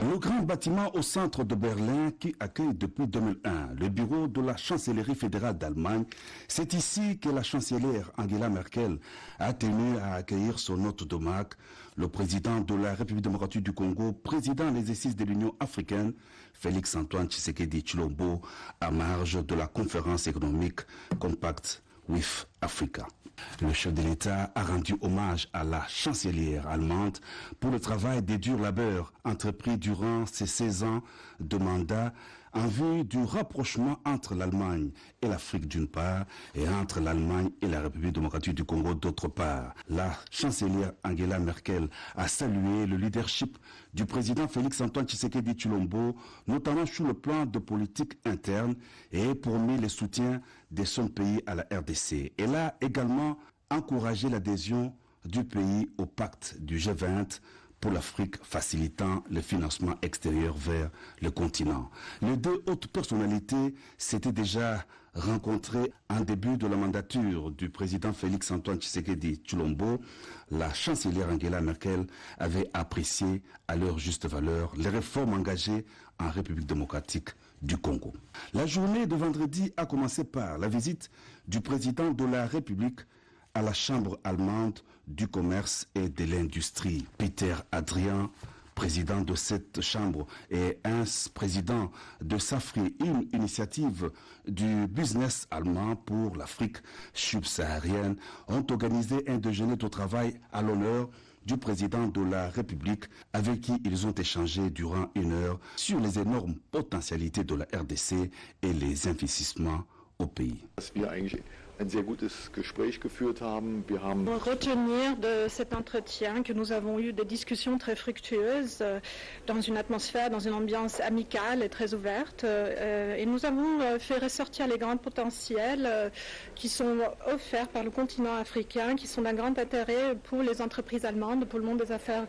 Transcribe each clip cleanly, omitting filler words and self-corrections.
Le grand bâtiment au centre de Berlin qui accueille depuis 2001 le bureau de la chancellerie fédérale d'Allemagne, c'est ici que la chancelière Angela Merkel a tenu à accueillir son hôte de marque, le président de la République démocratique du Congo, président en exercice de l'Union africaine, Félix Antoine Tshisekedi Tshilombo, à marge de la conférence économique Compact with Africa. Le chef de l'État a rendu hommage à la chancelière allemande pour le travail des durs labeurs entrepris durant ces 16 ans de mandat en vue du rapprochement entre l'Allemagne et l'Afrique d'une part et entre l'Allemagne et la République démocratique du Congo d'autre part. La chancelière Angela Merkel a salué le leadership du président Félix Antoine Tshisekedi Tshilombo, notamment sur le plan de politique interne et promis le soutien de son pays à la RDC. Elle a également encouragé l'adhésion du pays au pacte du G20 pour l'Afrique, facilitant le financement extérieur vers le continent. Les deux hautes personnalités s'étaient déjà rencontrées en début de la mandature du président Félix Antoine Tshisekedi Tshilombo. La chancelière Angela Merkel avait apprécié à leur juste valeur les réformes engagées en République démocratique du Congo. La journée de vendredi a commencé par la visite du président de la République à la Chambre allemande du commerce et de l'industrie. Peter Adrian, président de cette chambre, et président de SAFRI, une initiative du business allemand pour l'Afrique subsaharienne, ont organisé un déjeuner de travail à l'honneur du président de la République, avec qui ils ont échangé durant 1 heure sur les énormes potentialités de la RDC et les investissements au pays. Retenir de cet entretien que nous avons eu des discussions très fructueuses dans une atmosphère, dans une ambiance amicale et très ouverte. Et nous avons fait ressortir les grands potentiels qui sont offerts par le continent africain, qui sont d'un grand intérêt pour les entreprises allemandes, pour le monde des affaires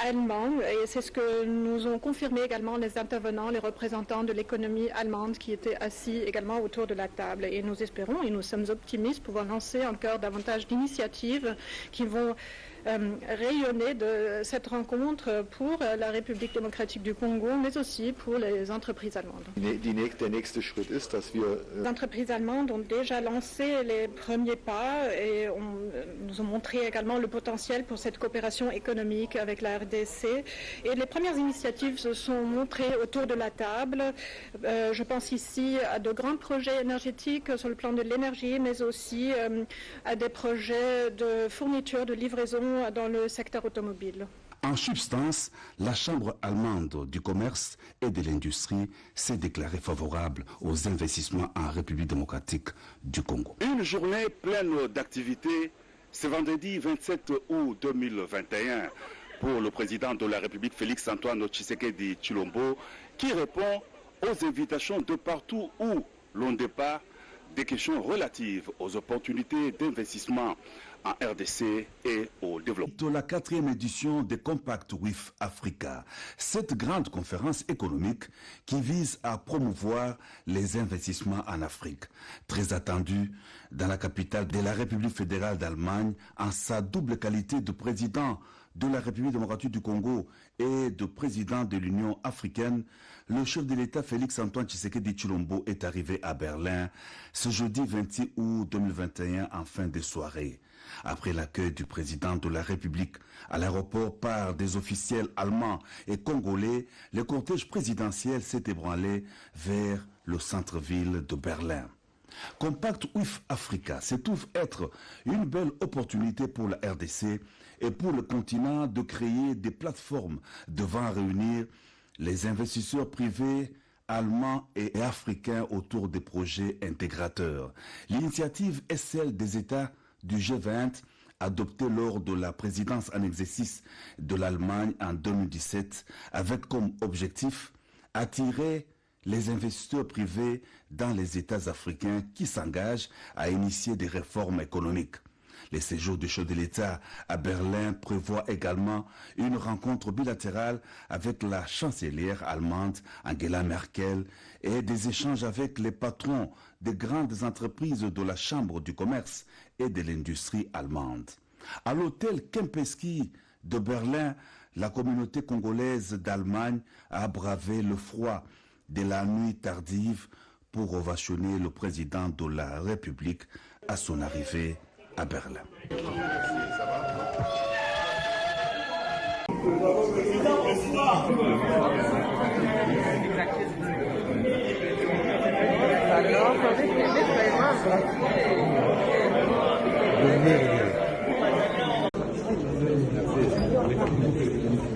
allemand. Et c'est ce que nous ont confirmé également les intervenants, les représentants de l'économie allemande qui étaient assis également autour de la table. Et nous espérons et nous sommes optimistes pouvoir lancer encore davantage d'initiatives qui vont rayonner de cette rencontre pour la République démocratique du Congo, mais aussi pour les entreprises allemandes. Les entreprises allemandes ont déjà lancé les premiers pas et nous ont montré également le potentiel pour cette coopération économique avec la RDC. Et les premières initiatives se sont montrées autour de la table. Je pense ici à de grands projets énergétiques sur le plan de l'énergie, mais aussi à des projets de fourniture, de livraison dans le secteur automobile. En substance, la Chambre allemande du commerce et de l'industrie s'est déclarée favorable aux investissements en République démocratique du Congo. Une journée pleine d'activités, ce vendredi 27 août 2021, pour le président de la République Félix Antoine Tshisekedi Tshilombo, qui répond aux invitations de partout où l'on départ des questions relatives aux opportunités d'investissement en RDC et au développement. De la 4e édition de Compact with Africa, cette grande conférence économique qui vise à promouvoir les investissements en Afrique, très attendue dans la capitale de la République fédérale d'Allemagne en sa double qualité de président de la République démocratique du Congo et de président de l'Union africaine, le chef de l'État Félix Antoine Tshisekedi Tshilombo est arrivé à Berlin ce jeudi 26 août 2021 en fin de soirée. Après l'accueil du président de la République à l'aéroport par des officiels allemands et congolais, le cortège présidentiel s'est ébranlé vers le centre-ville de Berlin. Compact with Africa se trouve être une belle opportunité pour la RDC et pour le continent de créer des plateformes devant réunir les investisseurs privés allemands et africains autour des projets intégrateurs. L'initiative est celle des États du G20 adoptée lors de la présidence en exercice de l'Allemagne en 2017 avec comme objectif attirer les investisseurs privés dans les États africains qui s'engagent à initier des réformes économiques. Les séjours du chef de l'État à Berlin prévoient également une rencontre bilatérale avec la chancelière allemande Angela Merkel et des échanges avec les patrons des grandes entreprises de la Chambre du commerce et de l'industrie allemande. À l'hôtel Kempinski de Berlin, la communauté congolaise d'Allemagne a bravé le froid de la nuit tardive pour ovationner le président de la République à son arrivée à Berlin.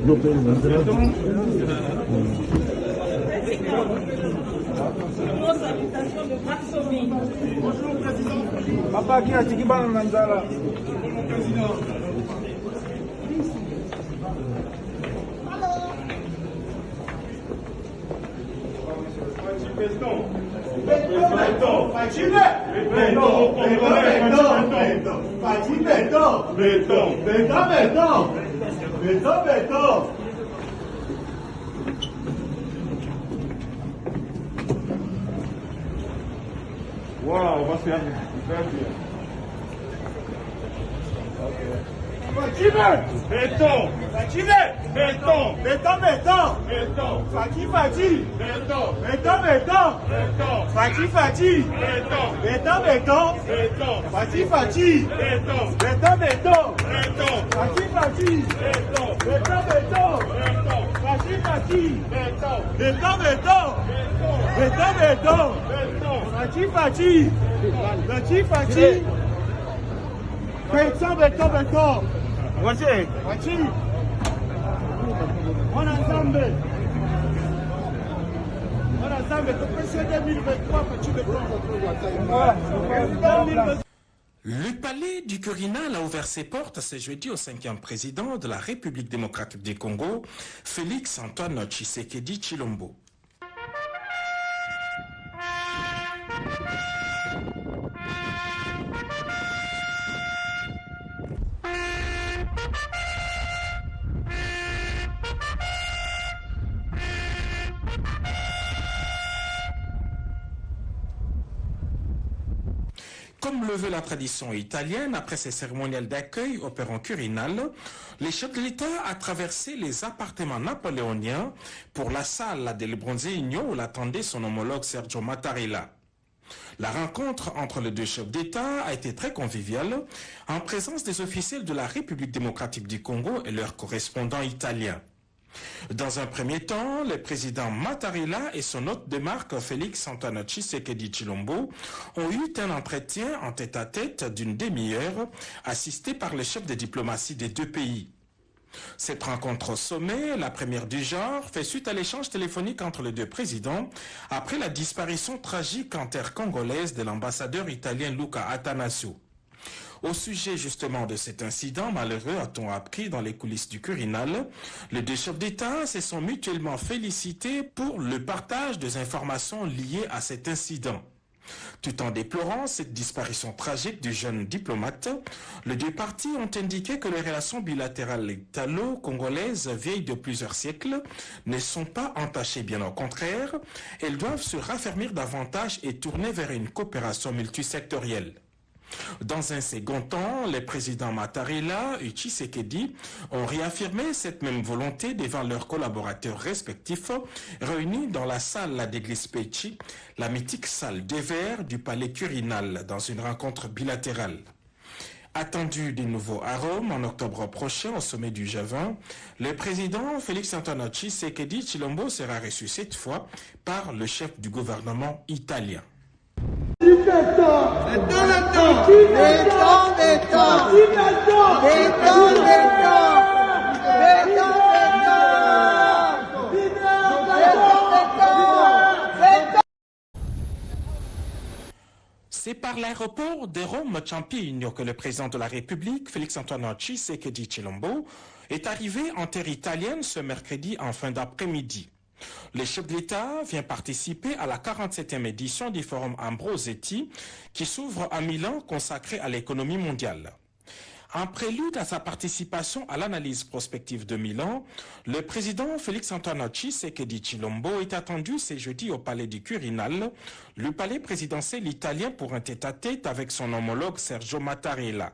Bonjour président. Papa qui a dit qu'il Nanzala. Bonjour président. Voilà, on va se faire bien. Béton, béton, béton, béton, béton, fati, fati, béton, béton, béton, béton, fati, fati, béton, béton, béton, béton, fati, fati, béton, béton, béton, béton, fati, fati, béton, béton, béton, béton, fati, fati, béton, béton, béton, béton, béton, béton, fati, fati, fati, fati, béton, béton, béton. Wachi, wachi. Wana Zambe. Wana Zambe, président 2023, petit béton. Le palais du Quirinal a ouvert ses portes ce jeudi au 5e président de la République démocratique du Congo, Félix Antoine Tshisekedi Tshilombo. Comme le veut la tradition italienne, après ces cérémoniels d'accueil opérant Quirinal, les chefs de l'État a traversé les appartements napoléoniens pour la salle del Bronzino où l'attendait son homologue Sergio Mattarella. La rencontre entre les deux chefs d'État a été très conviviale, en présence des officiels de la République démocratique du Congo et leurs correspondants italiens. Dans un premier temps, le président Mattarella et son hôte de marque Félix Antoine Tshisekedi Tshilombo ont eu un entretien en tête-à-tête d'une demi-heure, assisté par les chefs de diplomatie des deux pays. Cette rencontre au sommet, la première du genre, fait suite à l'échange téléphonique entre les deux présidents après la disparition tragique intercongolaise de l'ambassadeur italien Luca Attanasio. Au sujet justement de cet incident malheureux, a-t-on appris dans les coulisses du Quirinal, les deux chefs d'État se sont mutuellement félicités pour le partage des informations liées à cet incident. Tout en déplorant cette disparition tragique du jeune diplomate, les deux parties ont indiqué que les relations bilatérales italo-congolaises vieilles de plusieurs siècles ne sont pas entachées, bien au contraire, elles doivent se raffermir davantage et tourner vers une coopération multisectorielle. Dans un second temps, les présidents Mattarella et Tshisekedi ont réaffirmé cette même volonté devant leurs collaborateurs respectifs réunis dans la salle d'église Pecci, la mythique salle de verre du palais Quirinal, dans une rencontre bilatérale. Attendu des nouveaux arômes en octobre prochain au sommet du G20, le président Félix Antoine Tshisekedi Tshilombo sera reçu cette fois par le chef du gouvernement italien. C'est par l'aéroport de Rome-Champigno que le président de la République, Félix-Antoine Tshisekedi Tshilombo, est arrivé en terre italienne ce mercredi en fin d'après-midi. Le chef de l'État vient participer à la 47e édition du Forum Ambrosetti qui s'ouvre à Milan consacré à l'économie mondiale. En prélude à sa participation à l'analyse prospective de Milan, le président Félix-Antoine Tshisekedi Tshilombo est attendu ce jeudi au palais du Quirinal, le palais présidentiel italien pour un tête-à-tête avec son homologue Sergio Mattarella.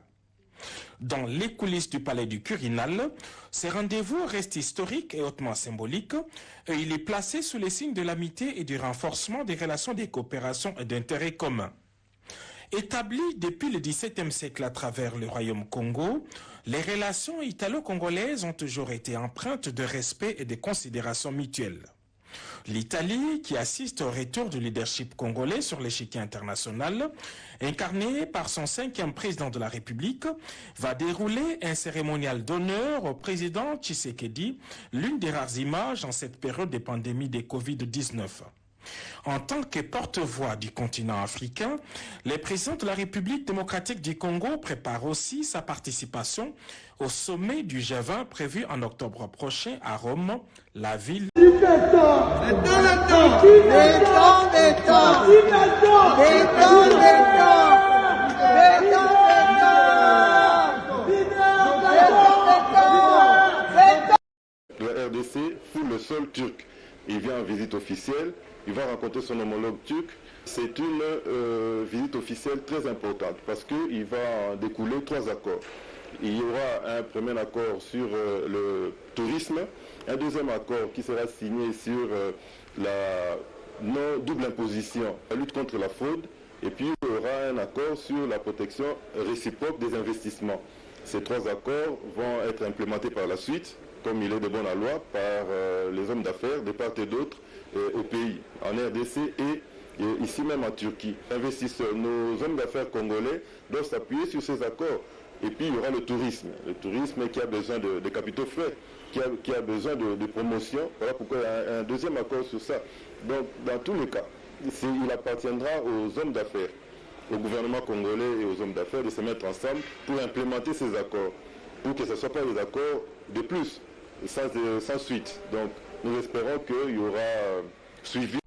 Dans les coulisses du palais du Quirinal, ces rendez-vous restent historiques et hautement symboliques, et il est placé sous les signes de l'amitié et du renforcement des relations de coopération et d'intérêts communs. Établies depuis le XVIIe siècle à travers le Royaume Congo, les relations italo-congolaises ont toujours été empreintes de respect et de considération mutuelle. L'Italie, qui assiste au retour du leadership congolais sur l'échiquier international, incarné par son 5e président de la République, va dérouler un cérémonial d'honneur au président Tshisekedi, l'une des rares images en cette période de pandémie de Covid-19. En tant que porte-voix du continent africain, le président de la République démocratique du Congo prépare aussi sa participation au sommet du G20 prévu en octobre prochain à Rome, la ville. La RDC foule le sol turc. Il vient en visite officielle. Il va rencontrer son homologue turc. C'est une visite officielle très importante parce qu'il va en découler 3 accords. Il y aura un premier accord sur le tourisme, un deuxième accord qui sera signé sur la double imposition, la lutte contre la fraude, et puis il y aura un accord sur la protection réciproque des investissements. Ces 3 accords vont être implémentés par la suite, comme il est de bonne loi, par les hommes d'affaires de part et d'autre au pays, en RDC et ici même en Turquie. Investisseurs, nos hommes d'affaires congolais doivent s'appuyer sur ces accords. Et puis il y aura le tourisme qui a besoin de capitaux frais, qui a besoin de promotion. Voilà pourquoi il y a un deuxième accord sur ça. Donc dans tous les cas, il appartiendra aux hommes d'affaires, au gouvernement congolais et aux hommes d'affaires de se mettre ensemble pour implémenter ces accords, pour que ce ne soient pas des accords de plus, sans suite. Donc nous espérons qu'il y aura suivi.